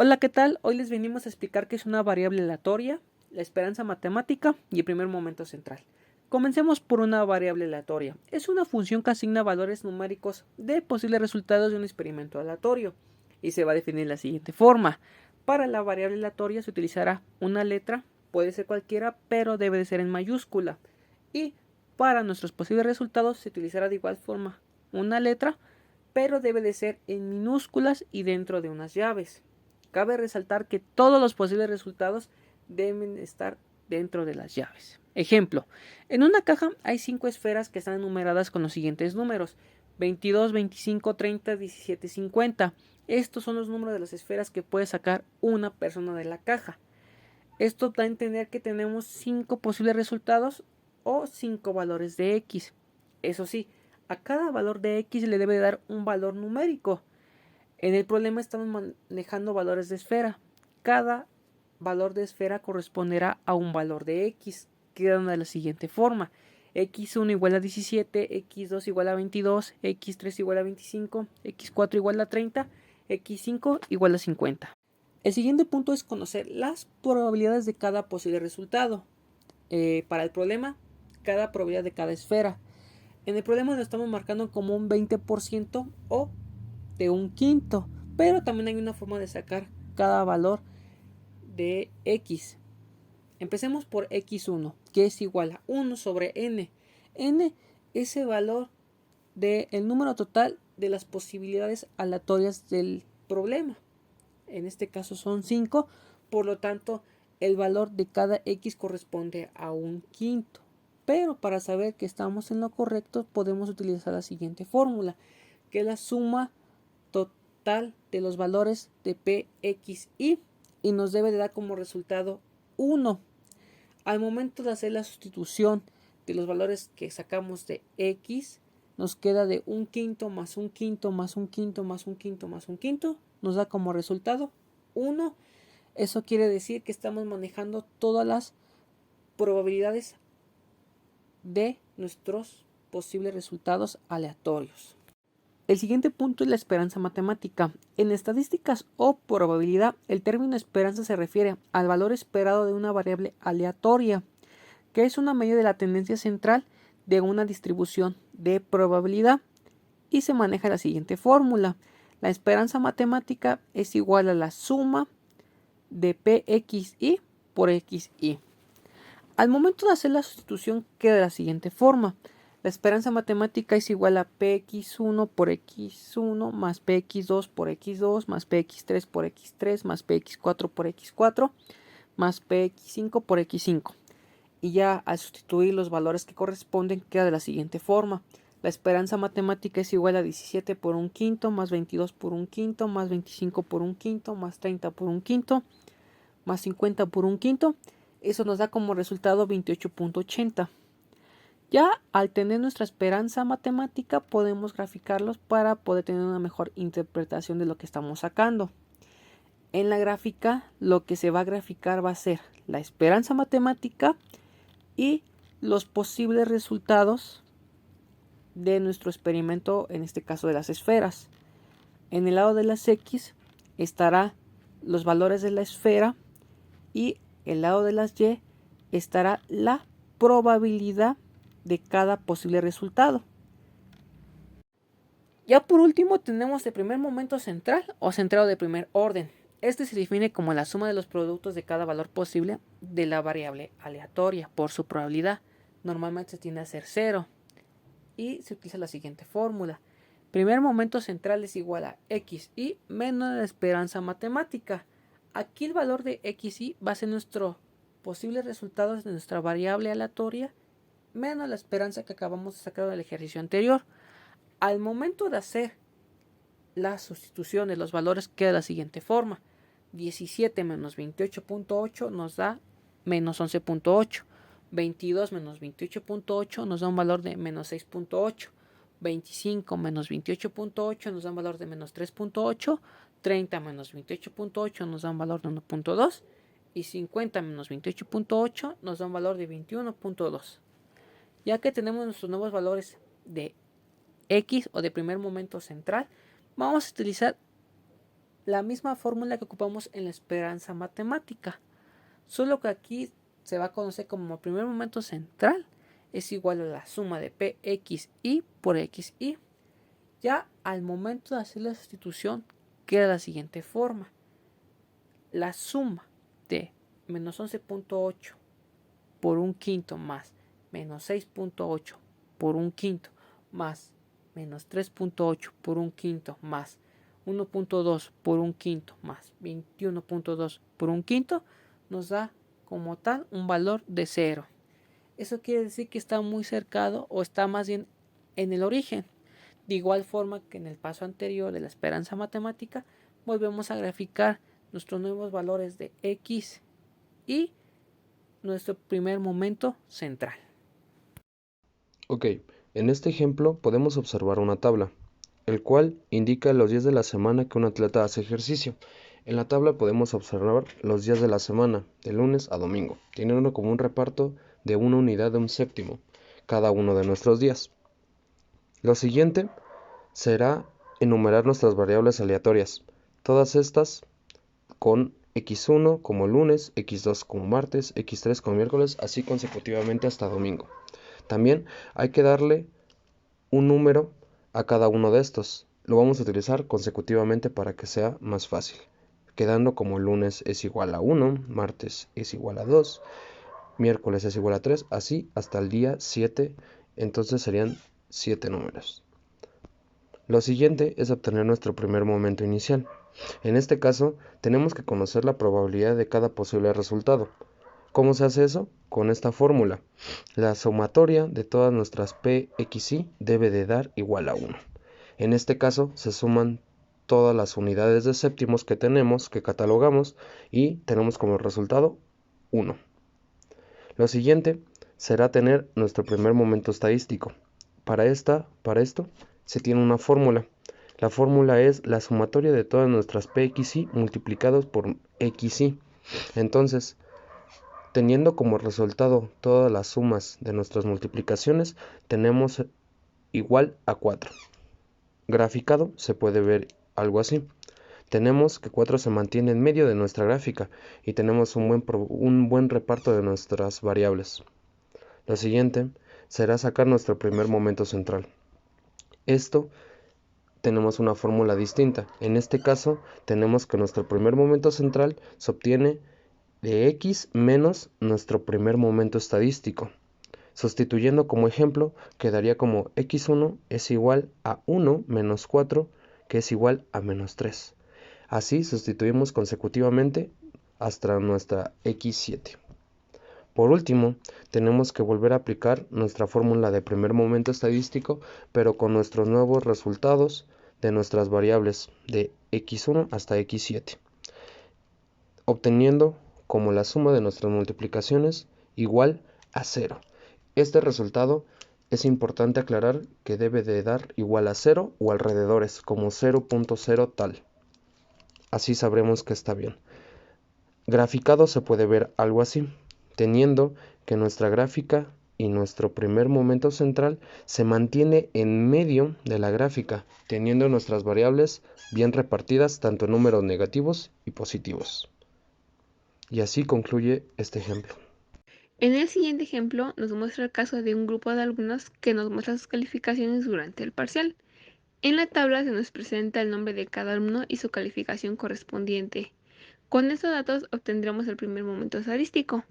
Hola, ¿qué tal? Hoy les venimos a explicar qué es una variable aleatoria, la esperanza matemática y el primer momento central. Comencemos por una variable aleatoria. Es una función que asigna valores numéricos de posibles resultados de un experimento aleatorio y se va a definir de la siguiente forma. Para la variable aleatoria se utilizará una letra, puede ser cualquiera, pero debe de ser en mayúscula. Y para nuestros posibles resultados se utilizará de igual forma una letra, pero debe de ser en minúsculas y dentro de unas llaves. Cabe resaltar que todos los posibles resultados deben estar dentro de las llaves. Ejemplo, en una caja hay 5 esferas que están enumeradas con los siguientes números: 22, 25, 30, 17, 50. Estos son los números de las esferas que puede sacar una persona de la caja. Esto da a entender que tenemos 5 posibles resultados o 5 valores de X. Eso sí, a cada valor de X le debe dar un valor numérico. En el problema estamos manejando valores de esfera. Cada valor de esfera corresponderá a un valor de X. Quedan de la siguiente forma: X1 igual a 17, X2 igual a 22, X3 igual a 25, X4 igual a 30, X5 igual a 50. El siguiente punto es conocer las probabilidades de cada posible resultado. Para el problema, cada probabilidad de cada esfera. En el problema lo estamos marcando como un 20% o de un quinto, pero también hay una forma de sacar cada valor de X. Empecemos por X1, que es igual a 1 sobre N. N es el valor del número total de las posibilidades aleatorias del problema. En este caso son 5, por lo tanto el valor de cada X corresponde a un quinto. Pero para saber que estamos en lo correcto podemos utilizar la siguiente fórmula, que es la suma total de los valores de P, X, y nos debe de dar como resultado 1. Al momento de hacer la sustitución de los valores que sacamos de X, nos queda de un quinto más un quinto más un quinto más un quinto más un quinto, nos da como resultado 1. Eso quiere decir que estamos manejando todas las probabilidades de nuestros posibles resultados aleatorios. El siguiente punto es la esperanza matemática. En estadísticas o probabilidad, el término esperanza se refiere al valor esperado de una variable aleatoria, que es una medida de la tendencia central de una distribución de probabilidad, y se maneja la siguiente fórmula. La esperanza matemática es igual a la suma de PXI por XI. Al momento de hacer la sustitución queda de la siguiente forma. La esperanza matemática es igual a Px1 por x1 más Px2 por x2 más Px3 por x3 más Px4 por x4 más Px5 por x5. Y ya al sustituir los valores que corresponden queda de la siguiente forma. La esperanza matemática es igual a 17 por un quinto más 22 por un quinto más 25 por un quinto más 30 por un quinto más 50 por un quinto. Eso nos da como resultado 28.80. Ya al tener nuestra esperanza matemática podemos graficarlos para poder tener una mejor interpretación de lo que estamos sacando. En la gráfica lo que se va a graficar va a ser la esperanza matemática y los posibles resultados de nuestro experimento, en este caso de las esferas. En el lado de las X estará los valores de la esfera y el lado de las Y estará la probabilidad de cada posible resultado. Ya por último tenemos el primer momento central o centrado de primer orden. Este se define como la suma de los productos de cada valor posible de la variable aleatoria por su probabilidad. Normalmente se tiende a ser 0 y se utiliza la siguiente fórmula. Primer momento central es igual a XI menos la esperanza matemática. Aquí el valor de XI va a ser nuestro posible resultado de nuestra variable aleatoria menos la esperanza que acabamos de sacar del ejercicio anterior. Al momento de hacer la sustitución de los valores queda de la siguiente forma. 17 menos 28.8 nos da menos 11.8. 22 menos 28.8 nos da un valor de menos 6.8. 25 menos 28.8 nos da un valor de menos 3.8. 30 menos 28.8 nos da un valor de 1.2. Y 50 menos 28.8 nos da un valor de 21.2. Ya que tenemos nuestros nuevos valores de X o de primer momento central, vamos a utilizar la misma fórmula que ocupamos en la esperanza matemática, solo que aquí se va a conocer como primer momento central es igual a la suma de PXI por XI. Ya al momento de hacer la sustitución queda de la siguiente forma. La suma de menos 11.8 por un quinto más menos 6.8 por un quinto más menos 3.8 por un quinto más 1.2 por un quinto más 21.2 por un quinto nos da como tal un valor de 0. Eso quiere decir que está muy cercado o está más bien en el origen. De igual forma que en el paso anterior de la esperanza matemática, volvemos a graficar nuestros nuevos valores de x y nuestro primer momento central. Ok, en este ejemplo podemos observar una tabla, el cual indica los días de la semana que un atleta hace ejercicio. En la tabla podemos observar los días de la semana, de lunes a domingo, teniendo como un reparto de una unidad de un séptimo cada uno de nuestros días. Lo siguiente será enumerar nuestras variables aleatorias, todas estas con x1 como lunes, x2 como martes, x3 como miércoles, así consecutivamente hasta domingo. También hay que darle un número a cada uno de estos. Lo vamos a utilizar consecutivamente para que sea más fácil, quedando como lunes es igual a 1, martes es igual a 2, miércoles es igual a 3, así hasta el día 7, entonces serían 7 números. Lo siguiente es obtener nuestro primer momento inicial. En este caso, tenemos que conocer la probabilidad de cada posible resultado. ¿Cómo se hace eso? Con esta fórmula. La sumatoria de todas nuestras PXY debe de dar igual a 1. En este caso, se suman todas las unidades de séptimos que tenemos, que catalogamos, y tenemos como resultado 1. Lo siguiente será tener nuestro primer momento estadístico. Para esto se tiene una fórmula. La fórmula es la sumatoria de todas nuestras PXY multiplicados por XY. Entonces, teniendo como resultado todas las sumas de nuestras multiplicaciones, tenemos igual a 4. Graficado se puede ver algo así. Tenemos que 4 se mantiene en medio de nuestra gráfica y tenemos un buen reparto de nuestras variables. Lo siguiente será sacar nuestro primer momento central. Esto tenemos una fórmula distinta. En este caso tenemos que nuestro primer momento central se obtiene de x menos nuestro primer momento estadístico. Sustituyendo como ejemplo, quedaría como x1 es igual a 1 menos 4, que es igual a menos 3. Así sustituimos consecutivamente hasta nuestra x7. Por último, tenemos que volver a aplicar nuestra fórmula de primer momento estadístico, pero con nuestros nuevos resultados de nuestras variables de x1 hasta x7, obteniendo como la suma de nuestras multiplicaciones igual a 0. Este resultado es importante aclarar que debe de dar igual a 0 o alrededores, como 0.0 tal. Así sabremos que está bien. Graficado se puede ver algo así, teniendo que nuestra gráfica y nuestro primer momento central se mantiene en medio de la gráfica, teniendo nuestras variables bien repartidas tanto en números negativos y positivos. Y así concluye este ejemplo. En el siguiente ejemplo nos muestra el caso de un grupo de alumnos que nos muestra sus calificaciones durante el parcial. En la tabla se nos presenta el nombre de cada alumno y su calificación correspondiente. Con estos datos obtendremos el primer momento estadístico.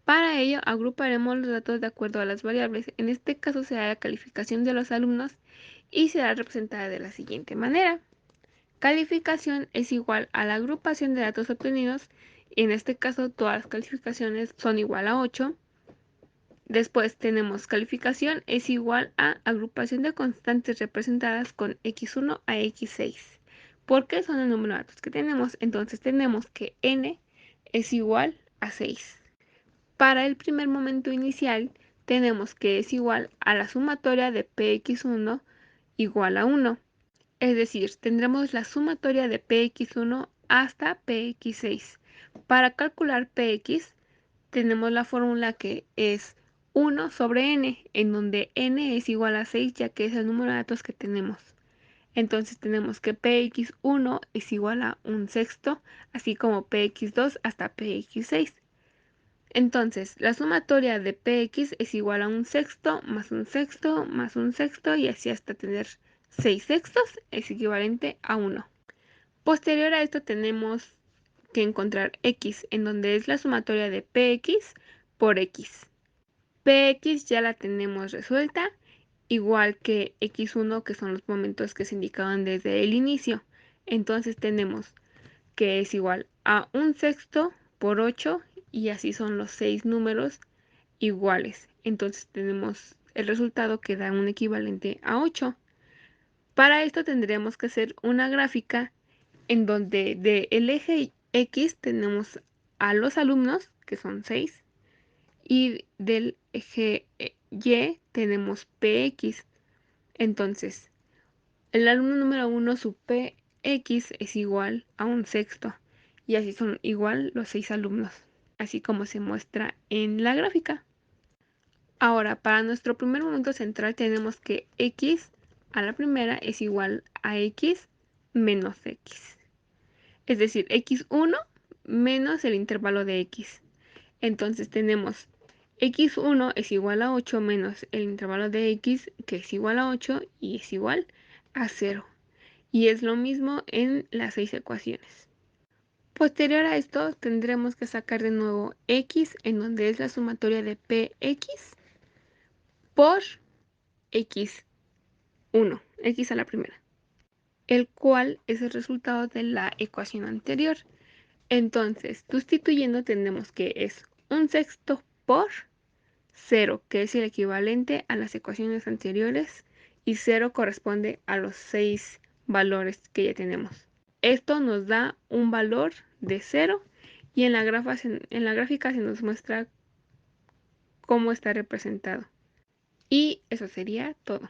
Para ello agruparemos los datos de acuerdo a las variables. En este caso será la calificación de los alumnos y será representada de la siguiente manera. Calificación es igual a la agrupación de datos obtenidos. En este caso todas las calificaciones son igual a 8. Después tenemos calificación es igual a agrupación de constantes representadas con x1 a x6. Porque son el número de datos que tenemos. Entonces tenemos que n es igual a 6. Para el primer momento inicial tenemos que es igual a la sumatoria de px1 igual a 1. Es decir, tendremos la sumatoria de px1 hasta px6. Para calcular px tenemos la fórmula que es 1 sobre n, en donde n es igual a 6 ya que es el número de datos que tenemos. Entonces tenemos que px1 es igual a 1/6, así como px2 hasta px6. Entonces, la sumatoria de px es igual a 1/6 más 1/6 más 1/6 y así hasta tener 6/6 es equivalente a 1. Posterior a esto tenemos que encontrar x, en donde es la sumatoria de px por x. Px ya la tenemos resuelta, igual que x1, que son los momentos que se indicaban desde el inicio. Entonces tenemos que es igual a 1/6 por 8 y así son los 6 números iguales. Entonces tenemos el resultado que da un equivalente a 8. Para esto tendríamos que hacer una gráfica en donde del eje X tenemos a los alumnos, que son 6, y del eje Y tenemos PX. Entonces, el alumno número 1, su PX es igual a 1/6, y así son igual los 6 alumnos, así como se muestra en la gráfica. Ahora, para nuestro primer momento central tenemos que X a la primera es igual a X menos X. Es decir, X1 menos el intervalo de X. Entonces tenemos X1 es igual a 8 menos el intervalo de X, que es igual a 8 y es igual a 0. Y es lo mismo en las 6 ecuaciones. Posterior a esto tendremos que sacar de nuevo X, en donde es la sumatoria de PX por X1, X a la primera, el cual es el resultado de la ecuación anterior. Entonces, sustituyendo tenemos que es 1/6 por 0, que es el equivalente a las ecuaciones anteriores, y 0 corresponde a los 6 valores que ya tenemos. Esto nos da un valor de 0 y en la gráfica se nos muestra cómo está representado. Y eso sería todo.